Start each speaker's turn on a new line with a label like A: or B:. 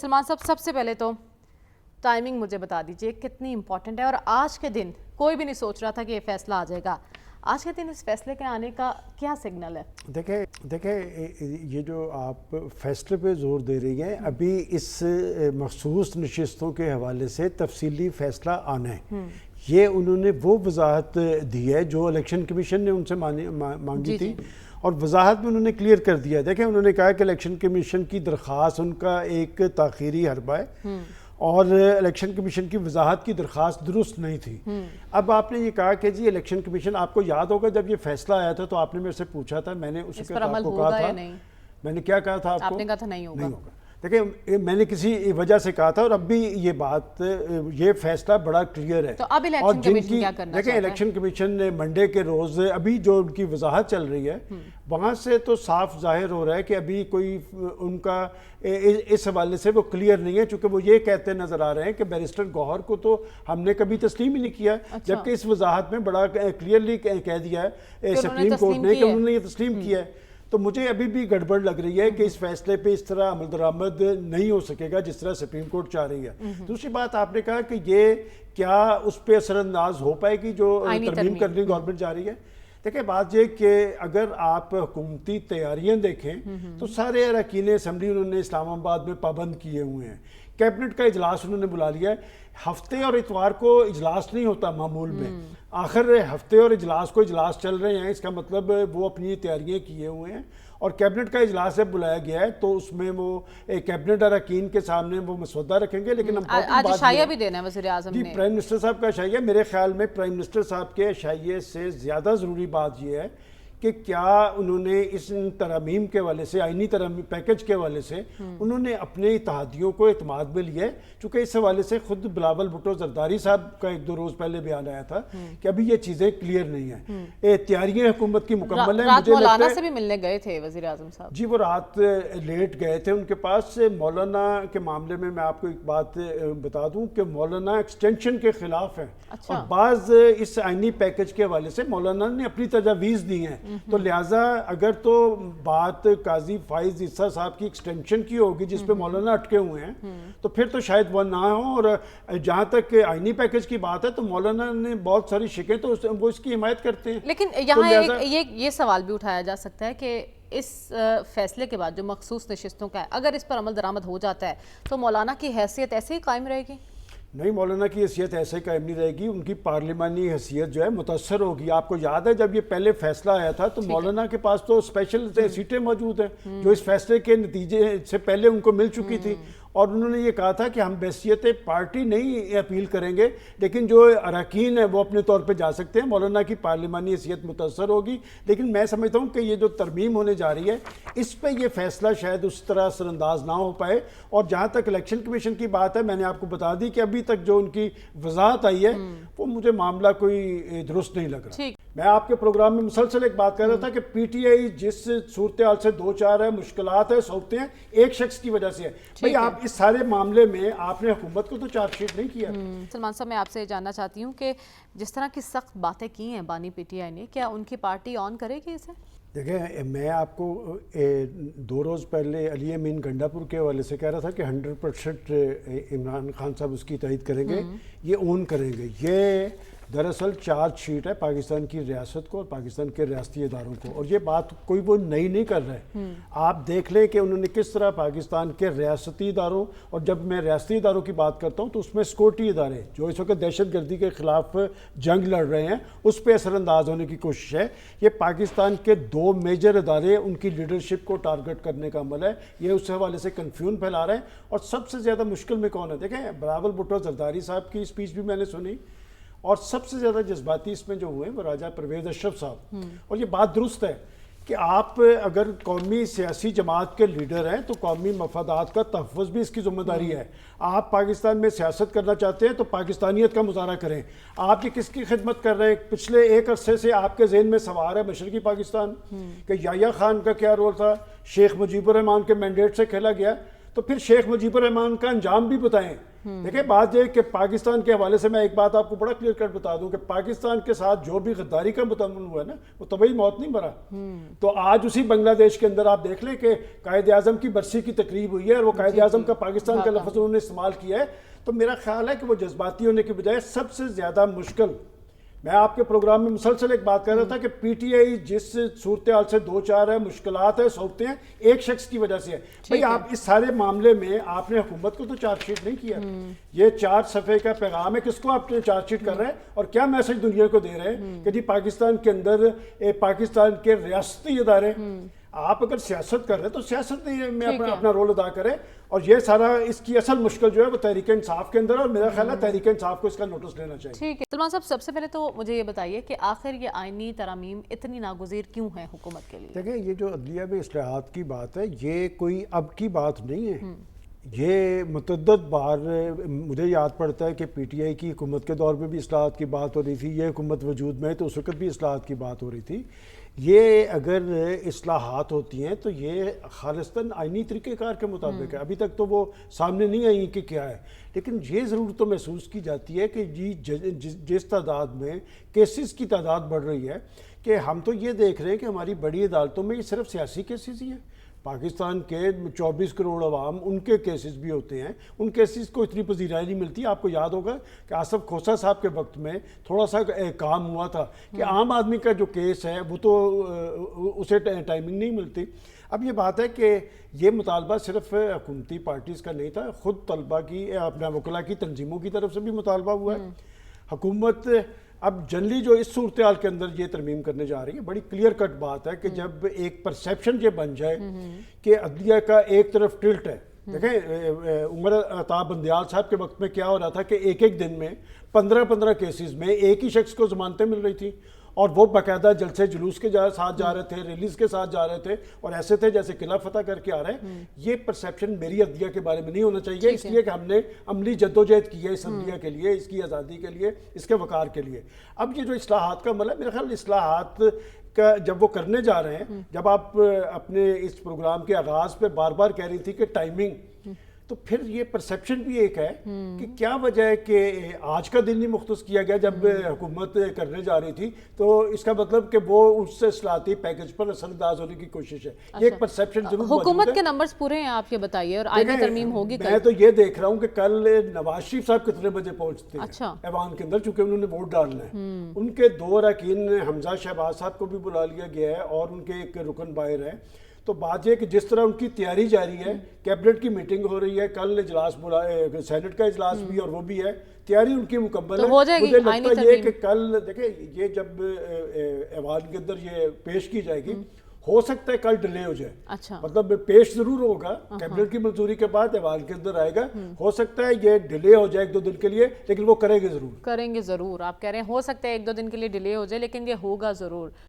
A: سلمان صاحب، سب سے پہلے تو ٹائمنگ مجھے بتا دیجئے کتنی امپورٹنٹ ہے، اور آج کے دن کوئی بھی نہیں سوچ رہا تھا کہ یہ فیصلہ آ جائے گا. آج کے دن اس فیصلے کے آنے کا کیا سگنل ہے؟
B: دیکھیں یہ جو آپ فیصلے پہ زور دے رہی ہیں، ابھی اس مخصوص نشستوں کے حوالے سے تفصیلی فیصلہ آنا ہے. یہ انہوں نے وہ وضاحت دی ہے جو الیکشن کمیشن نے ان سے مانگی تھی، اور وضاحت میں انہوں نے کلیئر کر دیا. دیکھیں، انہوں نے کہا کہ الیکشن کمیشن کی درخواست ان کا ایک تاخیری حربہ ہے، اور الیکشن کمیشن کی وضاحت کی درخواست درست نہیں تھی. اب آپ نے یہ کہا کہ جی الیکشن کمیشن، آپ کو یاد ہوگا جب یہ فیصلہ آیا تھا تو آپ نے میرے سے پوچھا تھا، میں نے اس
A: پر عمل ہوگا یا نہیں؟
B: میں نے کیا کہا تھا آپ کو؟
A: آپ نے کہا تھا نہیں ہوگا.
B: دیکھیں، میں نے کسی وجہ سے کہا تھا، اور اب بھی یہ بات، یہ فیصلہ بڑا کلیئر ہے.
A: تو اب الیکشن کمیشن کیا کرنا
B: دیکھیں، الیکشن کمیشن نے منڈے کے روز ابھی جو ان کی وضاحت چل رہی ہے، وہاں سے تو صاف ظاہر ہو رہا ہے کہ ابھی کوئی ان کا اس حوالے سے وہ کلیئر نہیں ہے، چونکہ وہ یہ کہتے نظر آ رہے ہیں کہ بیرسٹر گوہر کو تو ہم نے کبھی تسلیم ہی نہیں کیا، جبکہ اس وضاحت میں بڑا کلیئرلی کہہ دیا ہے سپریم کورٹ نے کہ انہوں نے یہ تسلیم کیا ہے. تو مجھے ابھی بھی گڑبڑ لگ رہی ہے کہ اس فیصلے پہ اس طرح عمل درآمد نہیں ہو سکے گا جس طرح سپریم کورٹ چاہ رہی ہے. دوسری بات، آپ نے کہا کہ یہ کیا اس پہ اثر انداز ہو پائے گی جو ترمیم کرنے گورنمنٹ جا رہی ہے. دیکھیں، بات یہ کہ اگر آپ حکومتی تیاریاں دیکھیں تو سارے اراکین اسمبلی انہوں نے اسلام آباد میں پابند کیے ہوئے ہیں. کیبنٹ کا اجلاس انہوں نے بلا لیا ہے. ہفتے اور اتوار کو اجلاس نہیں ہوتا معمول میں، آخر ہفتے اور اجلاس چل رہے ہیں. اس کا مطلب وہ اپنی تیاریاں کیے ہوئے ہیں، اور کیبنٹ کا اجلاس جب بلایا گیا ہے تو اس میں وہ کیبنٹ اراکین کے سامنے وہ مسودہ رکھیں گے. لیکن
A: آج اشائیہ بھی دینا ہے وزیر اعظم نے.
B: جی، پرائم منسٹر صاحب کا اشائیہ، میرے خیال میں پرائم منسٹر صاحب کے اشائیے سے زیادہ ضروری بات یہ ہے کہ کیا انہوں نے اس ترامیم کے حوالے سے، آئینی ترامیم پیکج کے حوالے سے انہوں نے اپنے اتحادیوں کو اعتماد میں لیا ہے. چونکہ اس حوالے سے خود بلاول بھٹو زرداری صاحب کا ایک دو روز پہلے بیان آیا تھا کہ ابھی یہ چیزیں کلیئر نہیں ہیں. تیاریاں حکومت کی مکمل ہیں.
A: رات مولانا سے بھی ملنے گئے تھے وزیر اعظم صاحب.
B: جی، وہ رات لیٹ گئے تھے ان کے پاس. مولانا کے معاملے میں آپ کو ایک بات بتا دوں کہ مولانا ایکسٹینشن کے خلاف ہیں، اور بعض اس آئینی پیکج کے حوالے سے مولانا نے اپنی تجاویز دی ہیں. تو لہٰذا اگر تو بات قاضی فائز عیسیٰ صاحب کی ایکسٹینشن کی ہوگی جس پہ مولانا اٹکے ہوئے ہیں، تو پھر تو شاید وہ نہ ہوں. اور جہاں تک آئینی پیکج کی بات ہے تو مولانا نے بہت ساری شکیں تو وہ اس کی حمایت کرتے ہیں.
A: لیکن یہاں یہ سوال بھی اٹھایا جا سکتا ہے کہ اس فیصلے کے بعد جو مخصوص نشستوں کا ہے، اگر اس پر عمل درآمد ہو جاتا ہے تو مولانا کی حیثیت ایسے ہی قائم رہے گی؟
B: نہیں، مولانا کی حیثیت ایسے قائم نہیں رہے گی. ان کی پارلیمانی حیثیت جو ہے متاثر ہوگی. آپ کو یاد ہے جب یہ پہلے فیصلہ آیا تھا تو مولانا کے پاس تو اسپیشل سیٹیں موجود ہیں جو اس فیصلے کے نتیجے سے پہلے ان کو مل چکی تھی، اور انہوں نے یہ کہا تھا کہ ہم بحیثیت پارٹی نہیں اپیل کریں گے، لیکن جو اراکین ہیں وہ اپنے طور پہ جا سکتے ہیں. مولانا کی پارلیمانی حیثیت متاثر ہوگی. لیکن میں سمجھتا ہوں کہ یہ جو ترمیم ہونے جا رہی ہے اس پہ یہ فیصلہ شاید اس طرح اثر انداز نہ ہو پائے. اور جہاں تک الیکشن کمیشن کی بات ہے، میں نے آپ کو بتا دی کہ ابھی تک جو ان کی وضاحت آئی ہے وہ مجھے معاملہ کوئی درست نہیں لگ رہا. میں آپ کے پروگرام میں مسلسل ایک بات کر رہا تھا کہ پی ٹی آئی جس صورتحال سے دو چار ہے، مشکلات ہے، صعوبتیں ہیں، ایک شخص کی وجہ سے ہے. بھئی آپ اس سارے معاملے میں آپ نے حکومت کو تو چارج شیٹ نہیں کیا.
A: سلمان صاحب، میں آپ سے جاننا چاہتی ہوں کہ جس طرح کی سخت باتیں کی ہیں بانی پی ٹی آئی نے، کیا ان کی پارٹی آن کرے گی اسے؟
B: دیکھیں، میں آپ کو 2 روز پہلے علی امین گنڈا پور کے حوالے سے کہہ رہا تھا کہ 100% عمران خان صاحب اس کی تائید کریں گے، یہ اون کریں گے. یہ دراصل چارج شیٹ ہے پاکستان کی ریاست کو اور پاکستان کے ریاستی اداروں کو، اور یہ بات کوئی وہ نئی نہیں کر رہے. آپ دیکھ لیں کہ انہوں نے کس طرح پاکستان کے ریاستی اداروں، اور جب میں ریاستی اداروں کی بات کرتا ہوں تو اس میں سیکورٹی ادارے جو اس وقت دہشت گردی کے خلاف جنگ لڑ رہے ہیں اس پہ اثر انداز ہونے کی کوشش ہے. یہ پاکستان کے 2 میجر ادارے، ان کی لیڈرشپ کو ٹارگٹ کرنے کا عمل ہے. یہ اس حوالے سے کنفیوژن پھیلا رہے ہیں. اور سب سے زیادہ مشکل میں کون ہے؟ دیکھیں، بلاول بھٹو زرداری صاحب کی اسپیچ بھی میں نے سنی، اور سب سے زیادہ جذباتی اس میں جو ہوئے وہ راجہ پرویز اشرف صاحب. اور یہ بات درست ہے کہ آپ اگر قومی سیاسی جماعت کے لیڈر ہیں تو قومی مفادات کا تحفظ بھی اس کی ذمہ داری ہے. آپ پاکستان میں سیاست کرنا چاہتے ہیں تو پاکستانیت کا مظاہرہ کریں. آپ یہ کس کی خدمت کر رہے ہیں؟ پچھلے ایک عرصے سے آپ کے ذہن میں سوار ہے مشرقی پاکستان کہ یحییٰ خان کا کیا رول تھا، شیخ مجیب الرحمان کے مینڈیٹ سے کھیلا گیا. تو پھر شیخ مجیب الرحمان کا انجام بھی بتائیں. دیکھیں بات یہ کہ پاکستان کے حوالے سے میں ایک بات آپ کو بڑا کلیئر کٹ بتا دوں کہ پاکستان کے ساتھ جو بھی غداری کا متعامل ہوا ہے نا وہ طبعی موت نہیں مرا. تو آج اسی بنگلہ دیش کے اندر آپ دیکھ لیں کہ قائد اعظم کی برسی کی تقریب ہوئی ہے اور وہ قائد اعظم کا پاکستان کا لفظ انہوں نے استعمال کیا ہے. تو میرا خیال ہے کہ وہ جذباتی ہونے کے بجائے سب سے زیادہ مشکل، میں آپ کے پروگرام میں مسلسل ایک بات کر رہا تھا کہ پی ٹی آئی جس صورتحال سے دو چار ہے، مشکلات ہے، صعوبتیں ہیں، ایک شخص کی وجہ سے ہے. بھئی آپ اس سارے معاملے میں آپ نے حکومت کو تو چارج شیٹ نہیں کیا. یہ 4 صفحے کا پیغام ہے، کس کو آپ چارج شیٹ کر رہے ہیں اور کیا میسج دنیا کو دے رہے ہیں کہ جی پاکستان کے اندر پاکستان کے ریاستی ادارے، آپ اگر سیاست کر رہے ہیں تو سیاست میں اپنا رول ادا کریں. اور یہ سارا اس کی اصل مشکل جو ہے وہ تحریک انصاف کے اندر ہے اور میرا خیال ہے تحریک انصاف کو اس کا نوٹس لینا چاہیے.
A: ٹھیک ہے سلمان صاحب، سب سے پہلے تو مجھے یہ بتائیے کہ آخر یہ آئینی ترامیم اتنی ناگزیر کیوں ہیں حکومت کے لیے؟
B: دیکھیں یہ جو عدلیہ میں اصلاحات کی بات ہے یہ کوئی اب کی بات نہیں ہے. یہ متعدد بار مجھے یاد پڑتا ہے کہ پی ٹی آئی کی حکومت کے دور میں بھی اصلاحات کی بات ہو رہی تھی، یہ حکومت وجود میں ہے تو اس وقت بھی اصلاحات کی بات ہو رہی تھی. یہ اگر اصلاحات ہوتی ہیں تو یہ خالصتاً آئینی طریقہ کار کے مطابق ہے. ابھی تک تو وہ سامنے نہیں آئی کہ کیا ہے، لیکن یہ ضرور تو محسوس کی جاتی ہے کہ جس تعداد میں کیسز کی تعداد بڑھ رہی ہے کہ ہم تو یہ دیکھ رہے ہیں کہ ہماری بڑی عدالتوں میں یہ صرف سیاسی کیسز ہی ہیں. پاکستان کے 24 کروڑ عوام ان کے کیسز بھی ہوتے ہیں، ان کیسز کو اتنی پذیرائی نہیں ملتی. آپ کو یاد ہوگا کہ آصف کھوسہ صاحب کے وقت میں تھوڑا سا کام ہوا تھا کہ عام آدمی کا جو کیس ہے وہ تو اسے ٹائمنگ نہیں ملتی. اب یہ بات ہے کہ یہ مطالبہ صرف حکومتی پارٹیز کا نہیں تھا، خود طلبہ کی اپنا وکلاء کی تنظیموں کی طرف سے بھی مطالبہ ہوا ہے. حکومت اب جنرلی جو اس صورتحال کے اندر یہ ترمیم کرنے جا رہی ہے، بڑی کلیئر کٹ بات ہے کہ جب ایک پرسیپشن یہ بن جائے کہ عدلیہ کا ایک طرف ٹلٹ ہے. دیکھیں عمر عطا بندیال صاحب کے وقت میں کیا ہو رہا تھا کہ ایک دن میں 15 کیسز میں ایک ہی شخص کو ضمانتیں مل رہی تھی اور وہ باقاعدہ جلسے جلوس کے ساتھ جا رہے تھے، ریلیز کے ساتھ جا رہے تھے اور ایسے تھے جیسے قلعہ فتح کر کے آ رہے ہیں. یہ پرسیپشن میری عدلیہ کے بارے میں نہیں ہونا چاہیے، اس لیے کہ ہم نے عملی جدوجہد کی ہے اس عدلیہ کے لیے، اس کی آزادی کے لیے، اس کے وقار کے لیے. اب یہ جو اصلاحات کا عمل ہے، میرا خیال اصلاحات کا جب وہ کرنے جا رہے ہیں، جب آپ اپنے اس پروگرام کے آغاز پہ بار بار کہہ رہی تھی کہ ٹائمنگ، تو پھر یہ پرسیپشن بھی ایک ہے کہ کیا وجہ ہے کہ آج کا دن نہیں مختص کیا گیا جب حکومت کرنے جا رہی تھی، تو اس کا مطلب کہ وہ اس سے اصلاحاتی پیکج پر اثر انداز ہونے کی کوشش ہے. یہ ایک پرسیپشن ضرور موجود ہے.
A: حکومت کے نمبرز پورے ہیں آپ یہ بتائیے، اور آئینی ترمیم ہوگی کل؟
B: میں تو یہ دیکھ رہا ہوں کہ کل نواز شریف صاحب کتنے بجے پہنچتے ہیں ایوان کے اندر، چونکہ انہوں نے ووٹ ڈالنا ہے. ان کے 2 اراکین حمزہ شہباز صاحب کو بھی بلا لیا گیا ہے اور ان کے ایک رکن باہر ہے. تو بات یہ کہ جس طرح ان کی تیاری جاری ہے، کیبنٹ کی میٹنگ ہو رہی ہے، کل اجلاس سینٹ کا اجلاس بھی اور وہ بھی ہے، تیاری ان کی مکمل ہے. مجھے لگتا ہے یہ کہ کل دیکھیں یہ جب ایوان کے اندر یہ پیش کی جائے گی، ہو سکتا ہے کل ڈیلے ہو جائے. مطلب پیش ضرور ہوگا، کیبنٹ کی منظوری کے بعد ایوان کے اندر آئے گا. ہو سکتا ہے یہ ڈیلے ہو جائے 1-2 دن کے لیے، لیکن وہ کریں گے ضرور.
A: آپ کہہ رہے ہیں ہو سکتا ہے 1-2 دن کے لیے ڈیلے ہو جائے لیکن یہ ہوگا ضرور.